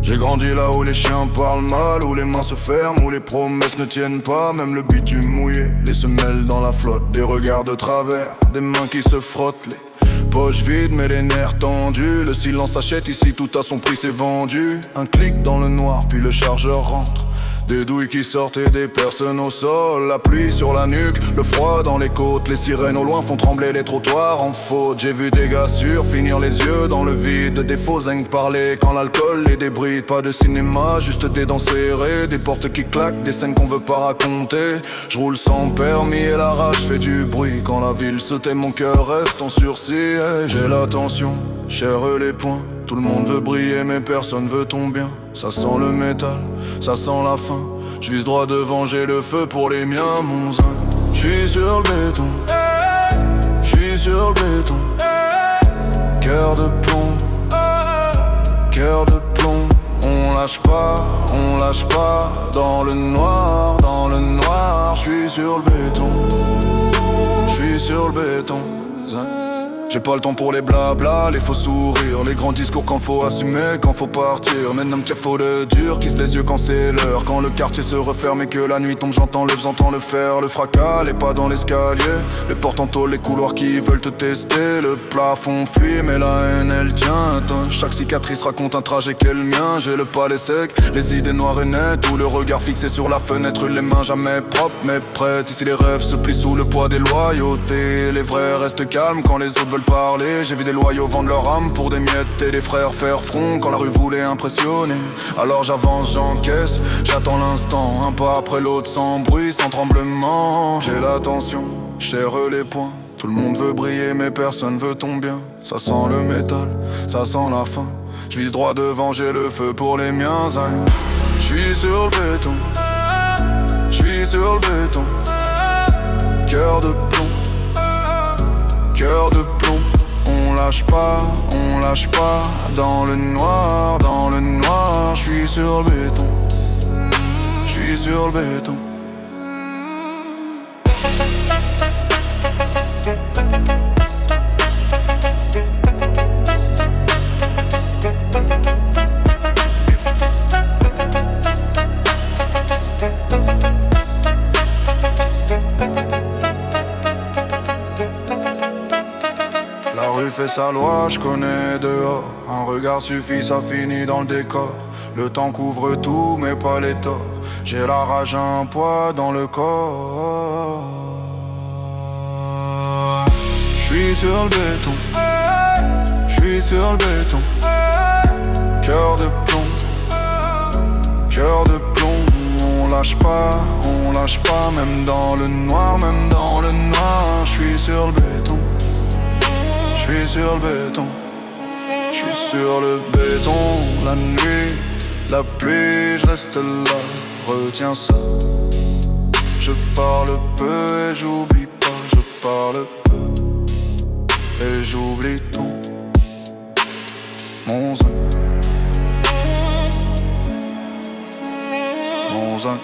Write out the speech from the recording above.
J'ai grandi là où les chiens parlent mal, où les mains se ferment, où les promesses ne tiennent pas. Même le bitume mouillé, les semelles dans la flotte. Des regards de travers, des mains qui se frottent, les poches vides mais les nerfs tendus. Le silence achète ici, tout à son prix c'est vendu. Un clic dans le noir puis le chargeur rentre. Des douilles qui sortent et des personnes au sol. La pluie sur la nuque, le froid dans les côtes. Les sirènes au loin font trembler les trottoirs en faute. J'ai vu des gars sûrs finir les yeux dans le vide. Des faux zincs parler quand l'alcool les débride. Pas de cinéma, juste des dents serrées. Des portes qui claquent, des scènes qu'on veut pas raconter. Je roule sans permis et la rage fait du bruit. Quand la ville se tait, mon cœur reste en sursis. Hey, j'ai l'attention, serre les poings. Tout le monde veut briller mais personne veut ton bien. Ça sent le métal, ça sent la faim. Je vise droit devant, j'ai le feu pour les miens, mon zin. J'suis sur le béton, j'suis sur le béton. Cœur de plomb, cœur de plomb. On lâche pas, dans le noir, dans le noir. J'suis sur le béton, j'suis sur le béton. J'ai pas le temps pour les blabla, les faux sourires, les grands discours quand faut assumer, quand faut partir. Maintenant qu'il faut le dur, qui se les yeux quand c'est l'heure. Quand le quartier se referme et que la nuit tombe, j'entends le fer, le fracas, les pas dans l'escalier. Les portes en tôle, les couloirs qui veulent te tester. Le plafond fuit mais la haine elle tient. Chaque cicatrice raconte un trajet qu'est le mien. J'ai le palais sec, les idées noires et nettes, ou le regard fixé sur la fenêtre. Les mains jamais propres mais prêtes. Ici les rêves se plient sous le poids des loyautés. Les vrais restent calmes quand les autres veulent parler. J'ai vu des loyaux vendre leur âme pour des miettes et des frères faire front quand la rue voulait impressionner. Alors j'avance, j'encaisse, j'attends l'instant, un pas après l'autre sans bruit, sans tremblement. J'ai l'attention, serre les poings. Tout le monde veut briller mais personne veut ton bien. Ça sent le métal, ça sent la faim. J'vise droit devant, j'ai le feu pour les miens. J'suis sur le béton, j'suis sur le béton. Cœur de plomb, cœur de plomb. On lâche pas, dans le noir, dans le noir. J'suis sur le béton, j'suis sur le béton. La rue fait sa loi, je connais dehors. Un regard suffit, ça finit dans le décor. Le temps couvre tout, mais pas les torts. J'ai la rage, un poids dans le corps. J'suis sur le béton, j'suis sur le béton. Cœur de plomb, cœur de plomb. On lâche pas, même dans le noir, même dans le noir. J'suis sur le béton, j'suis sur le béton, j'suis sur le béton. La nuit, la pluie, j'reste là, retiens ça. Je parle peu et j'oublie pas, je parle peu et j'oublie ton, mon zinc, mon zinc.